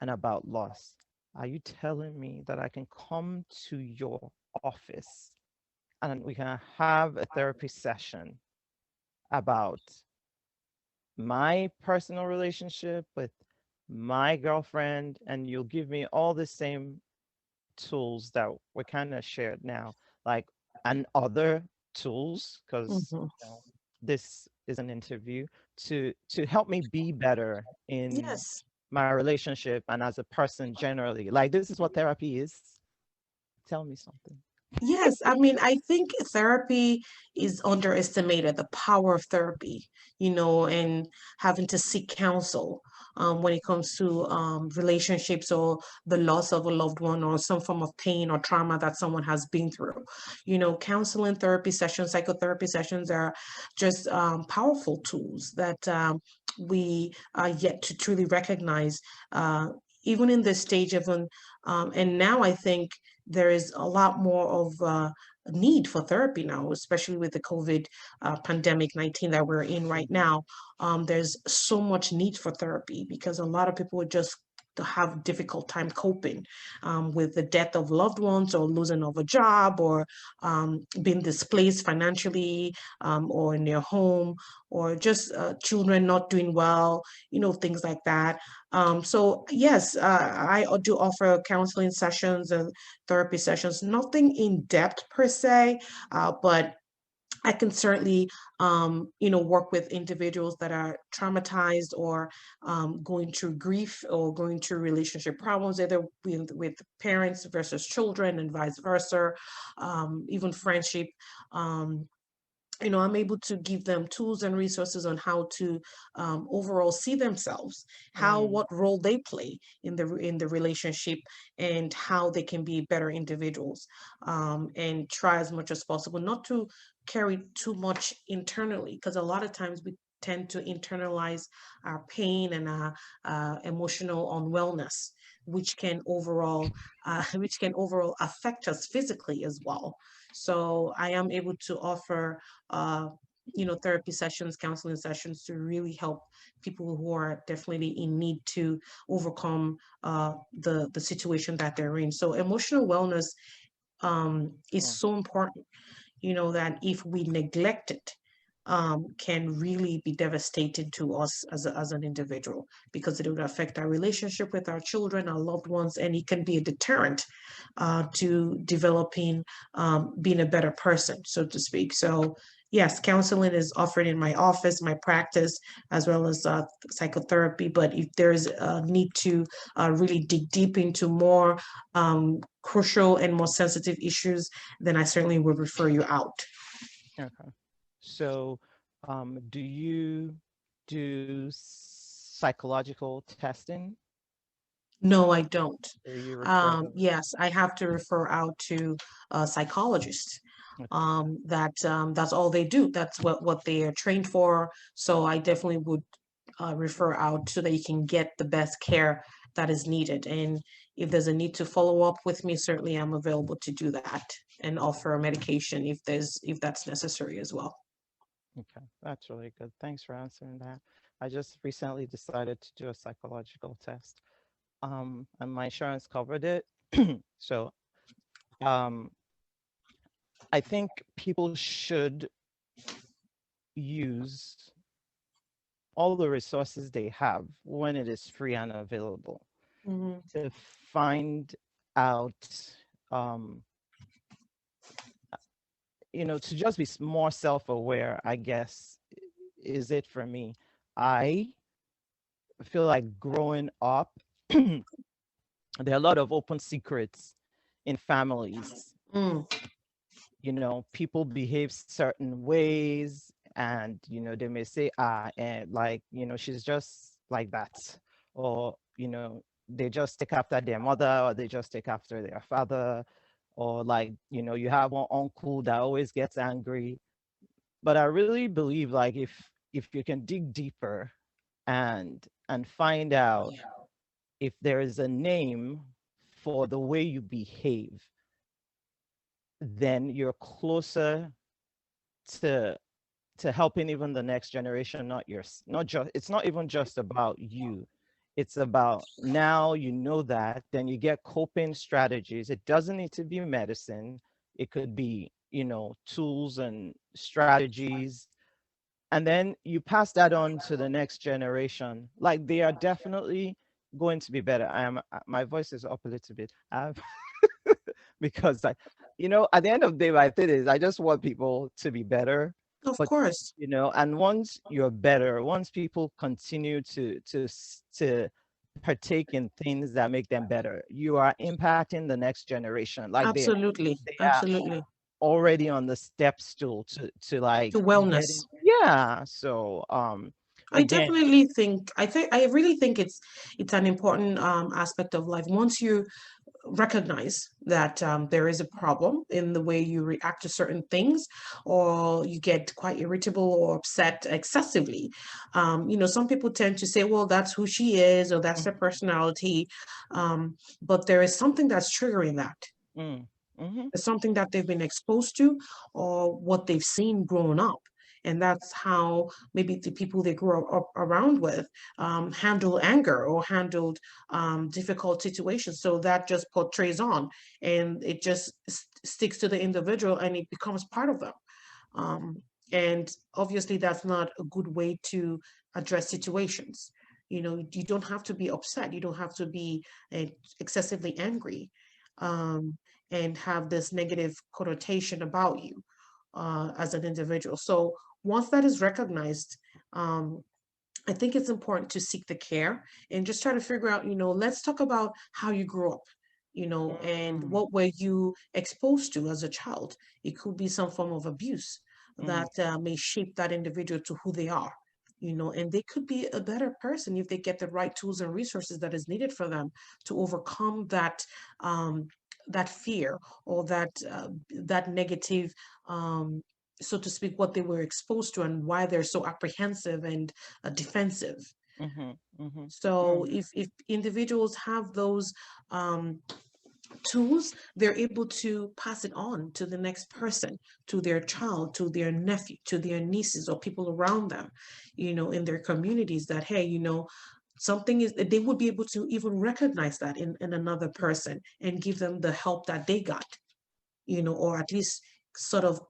and about loss, are you telling me that I can come to your office and we can have a therapy session about my personal relationship with my girlfriend, and you'll give me all the same tools that we kind of shared now, like, and other tools, because mhm. this is an interview, to help me be better in Yes. my relationship and as a person generally. Like, this is what therapy is. Tell me something. Yes, I mean, I think therapy is underestimated, the power of therapy, and having to seek counsel when it comes to relationships or the loss of a loved one or some form of pain or trauma that someone has been through. Counseling therapy sessions, psychotherapy sessions are just powerful tools that we are yet to truly recognize, even in this stage of and now I think there is a lot more of need for therapy now, especially with the COVID pandemic 19 that we're in right Mhm. now. There's so much need for therapy because a lot of people would just have difficult time coping with the death of loved ones or losing of a job or being displaced financially or in their home or just children not doing well, things like that. So yes, I do offer counseling sessions and therapy sessions, nothing in depth per se, but I can certainly, work with individuals that are traumatized or going through grief or going through relationship problems, either with parents versus children and vice versa, even friendship. Um, I'm able to give them tools and resources on how to overall see themselves, Mm, what role they play in the relationship, and how they can be better individuals, and try as much as possible not to carry too much internally, because a lot of times we tend to internalize our pain and our emotional unwellness, which can overall affect us physically as well. So I am able to offer therapy sessions, counseling sessions to really help people who are definitely in need to overcome the situation that they're in. So emotional wellness is Mm. so important, that if we neglect it, can really be devastating to us as an individual, because it would affect our relationship with our children, our loved ones, and it can be a deterrent to developing, being a better person, so to speak. So, yes, counseling is offered in my office, my practice, as well as psychotherapy. But if there's a need to really dig deep into more crucial and more sensitive issues, then I certainly would refer you out. Okay. So, do you do psychological testing? No, I don't. Do you refer those? Yes, I have to refer out to a psychologist. Okay. That's all they do. That's what they are trained for. So I definitely would refer out so that you can get the best care that is needed. And if there's a need to follow up with me, certainly I'm available to do that and offer medication if that's necessary as well. Okay, that's really good. Thanks for answering that. I just recently decided to do a psychological test. And my insurance covered it. So, um, I think people should use all the resources they have when it is free and available Hmm. to find out, um, to just be more self-aware, I guess, is it for me. I feel like growing up, there are a lot of open secrets in families. Mm, People behave certain ways, and they may say, and like, she's just like that, or they just take after their mother, or they just take after their father, or like, you have one uncle that always gets angry. But I really believe, like, if you can dig deeper and find out if there is a name for the way you behave, then you're closer to helping even the next generation. Not just, it's not even just about you. It's about, now that, then you get coping strategies. It doesn't need to be medicine. It could be, tools and strategies, and then you pass that on to the next generation. Like, they are definitely going to be better. My voice is up a little bit. Because, like, at the end of the day, my thing is, I just want people to be better. of But course. and once you're better, once people continue to partake in things that make them better, you are impacting the next generation. Like, Absolutely. they are Absolutely. already on the step stool to like To wellness. getting, yeah. So, I again. definitely think I really think it's an important aspect of life. Once you recognize that there is a problem in the way you react to certain things, or you get quite irritable or upset excessively. Some people tend to say, well, that's who she is, or that's her personality. But there is something that's triggering that. Mm, mm-hmm, It's something that they've been exposed to, or what they've seen growing up. And that's how maybe the people they grew up around with handle anger or handled difficult situations. So that just portrays on, and it just sticks to the individual, and it becomes part of them. Um, and obviously, that's not a good way to address situations. You don't have to be upset. You don't have to be excessively angry, um, and have this negative connotation about you as an individual. So once that is recognized, um, I think it's important to seek the care and just try to figure out, let's talk about how you grew up, and mm, what were you exposed to as a child. It could be some form of abuse mm, that may shape that individual to who they are. And they could be a better person if they get the right tools and resources that is needed for them to overcome um, that fear, or that negative, um, so to speak, what they were exposed to, and why they're so apprehensive and defensive. mm-hmm, mm-hmm, So mm, if individuals have those um, tools, they're able to pass it on to the next person, to their child, to their nephew, to their nieces or people around them, in their communities, that, hey, something is, they would be able to even recognize that in another person and give them the help that they got, or at least sort of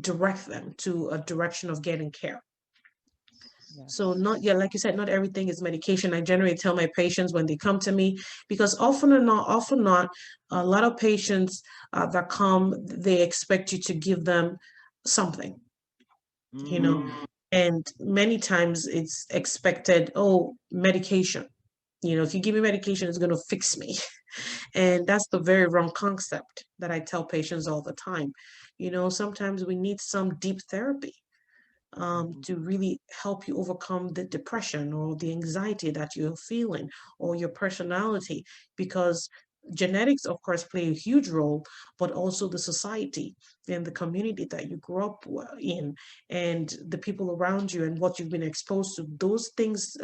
direct them to a direction of getting care. So Yes. not, yeah, like you said, not everything is medication. I generally tell my patients when they come to me, because often not, a lot of patients that come, they expect you to give them something, you know, Mm. and many times it's expected, oh, medication. If you give me medication, it's going to fix me. And that's the very wrong concept that I tell patients all the time. Sometimes we need some deep therapy Mhm. to really help you overcome the depression or the anxiety that you're feeling, or your personality, because genetics, of course, play a huge role, but also the society and the community that you grew up in, and the people around you and what you've been exposed to. Those things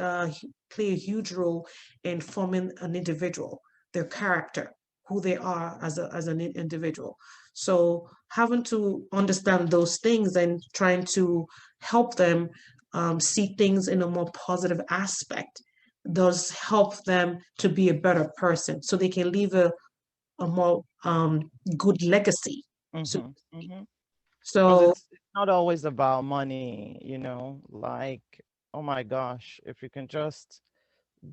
play a huge role in forming an individual, their character, who they are as an individual. So having to understand those things and trying to help them see things in a more positive aspect does help them to be a better person, so they can leave a more good legacy. So, Mhm. Mhm. Because so it's not always about money, like, oh my gosh, if you can just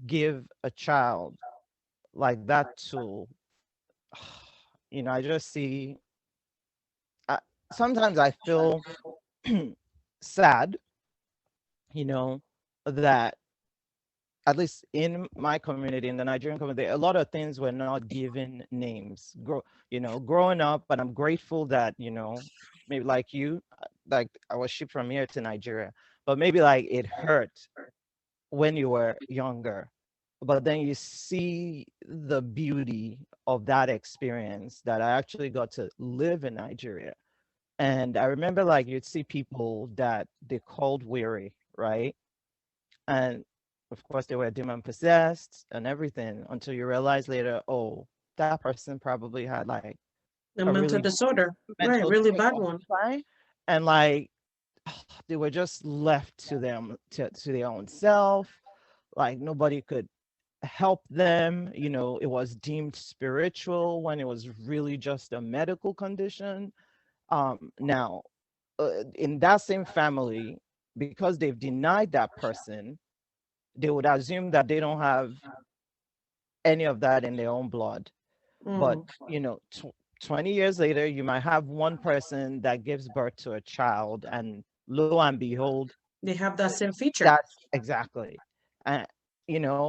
give a child like that tool, I just see, I, sometimes I feel sad, you know, that at least in my community, in the Nigerian community, a lot of things were not given names. Growing up, but I'm grateful that, maybe like you, like I was shipped from here to Nigeria, but maybe like it hurt when you were younger. But then you see the beauty of that experience that I actually got to live in Nigeria. And I remember like you'd see people that they called weary, right? And of course, they were demon possessed and everything until you realize later, oh, that person probably had like a a mental really disorder, right? mental Really bad disorder, one. right? And like they were just left to them to their own self. Like nobody could help them. It was deemed spiritual when it was really just a medical condition. Now, in that same family, because they've denied that person, they would assume that they don't have any of that in their own blood. But, Mm. 20 years later, you might have one person that gives birth to a child, and lo and behold, They have that same feature. that's exactly. And,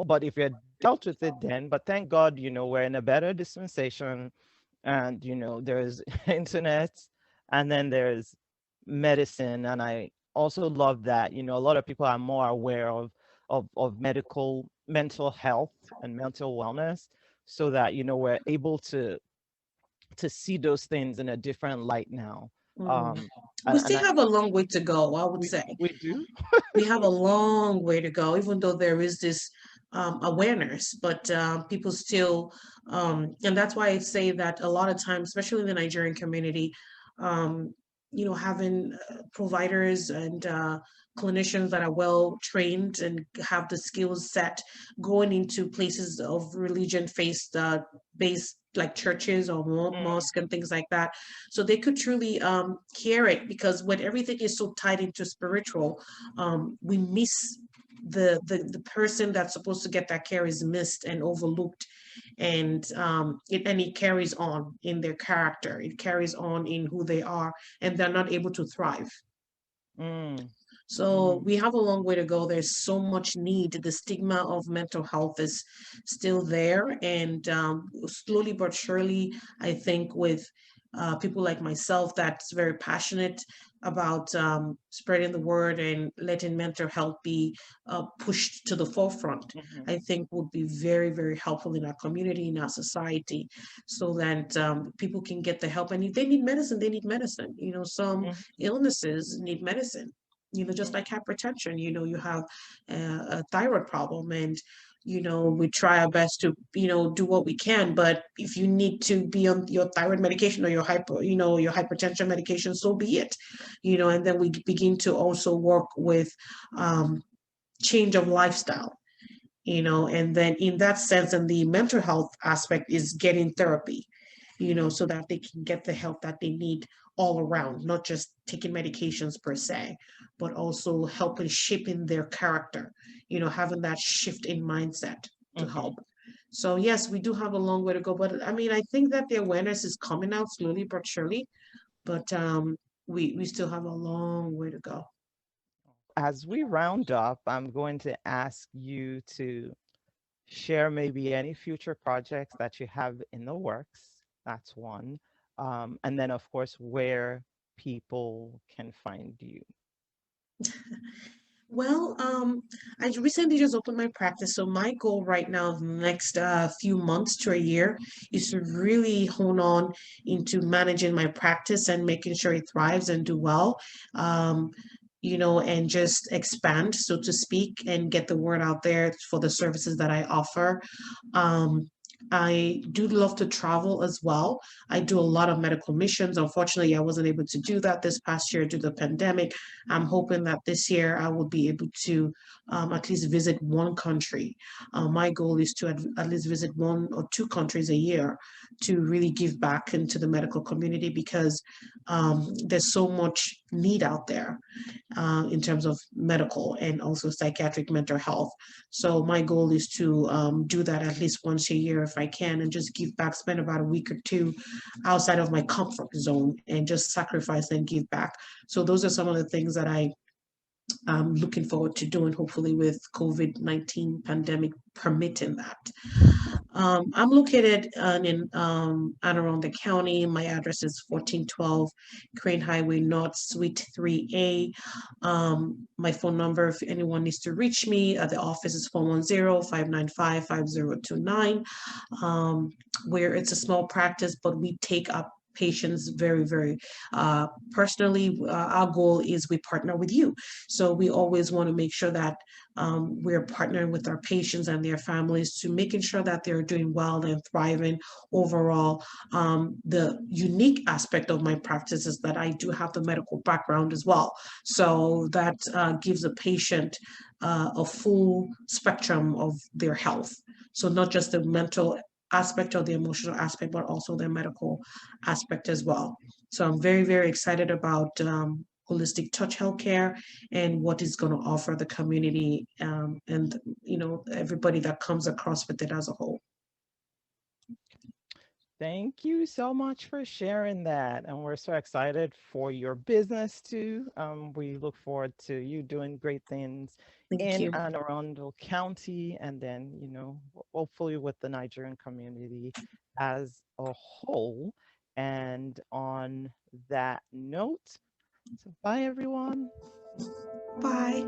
but if you're dealt with it then, but thank God, we're in a better dispensation, and, there's internet, and then there's medicine. And I also love that, a lot of people are more aware of mental health and mental wellness, so that, we're able to see those things in a different light now. Mm. Um, We and still I have a long way to go, I would we say. we do. We have a long way to go, even though there is this awareness, but people still, and that's why I say that a lot of times, especially in the Nigerian community, um, having providers and clinicians that are well trained and have the skills set, going into places of religion based, like churches or Mm, mosque and things like that, so they could truly hear it, because when everything is so tied into spiritual, we miss the person that's supposed to get that care is missed and overlooked, and it carries on in their character, it carries on in who they are, and they're not able to thrive. mm, So mm, we have a long way to go. There's so much need. The stigma of mental health is still there. And slowly but surely, I think with people like myself that's very passionate about spreading the word and letting mental health be pushed to the forefront, mhm, I think would be very, very helpful in our community, in our society, so that people can get the help. And if they need medicine, they need medicine. Some mhm, illnesses need medicine. Just like hypertension, you have a thyroid problem, and we try our best to do what we can. But if you need to be on your thyroid medication or your hypertension medication, so be it. And then we begin to also work with um, change of lifestyle. And then in that sense, and the mental health aspect is getting therapy, so that they can get the help that they need all around, not just taking medications per se, but also helping shaping their character, having that shift in mindset to Mm-hmm. help. So yes, we do have a long way to go, but I mean, I think that the awareness is coming out slowly but surely, but we still have a long way to go. As we round up, I'm going to ask you to share maybe any future projects that you have in the works. That's one. And then, of course, where people can find you. Well, I recently just opened my practice, so my goal right now, the next few months to a year, is to really hone on into managing my practice and making sure it thrives and do well. Um, and just expand, so to speak, and get the word out there for the services that I offer. Um, I do love to travel as well. I do a lot of medical missions. Unfortunately, I wasn't able to do that this past year due to the pandemic. I'm hoping that this year I will be able to at least visit one country. My goal is to at least visit one or two countries a year to really give back into the medical community, because there's so much need out there in terms of medical and also psychiatric mental health. So my goal is to do that at least once a year if I can, and just give back, spend about a week or two outside of my comfort zone and just sacrifice and give back. So those are some of the things that I'm looking forward to doing, hopefully with COVID-19 pandemic permitting that. I'm located in Anne Arundel County. My address is 1412 Crane Highway North, Suite 3A. My phone number, if anyone needs to reach me at the office, is 410-595-5029. Um, where it's a small practice, but we take up patients very, very personally. Our goal is we partner with you. So we always want to make sure that we're partnering with our patients and their families to making sure that they're doing well and thriving overall. The unique aspect of my practice is that I do have the medical background as well. So that gives a patient a full spectrum of their health. So not just the mental aspect or the emotional aspect, but also the medical aspect as well. So I'm very, very excited about holistic touch healthcare and what it's going to offer the community, and everybody that comes across with it as a whole. Thank you so much for sharing that. And we're so excited for your business too. We look forward to you doing great things Thank in you. Anne Arundel County, and then, hopefully with the Nigerian community as a whole. And on that note, so bye everyone. Bye.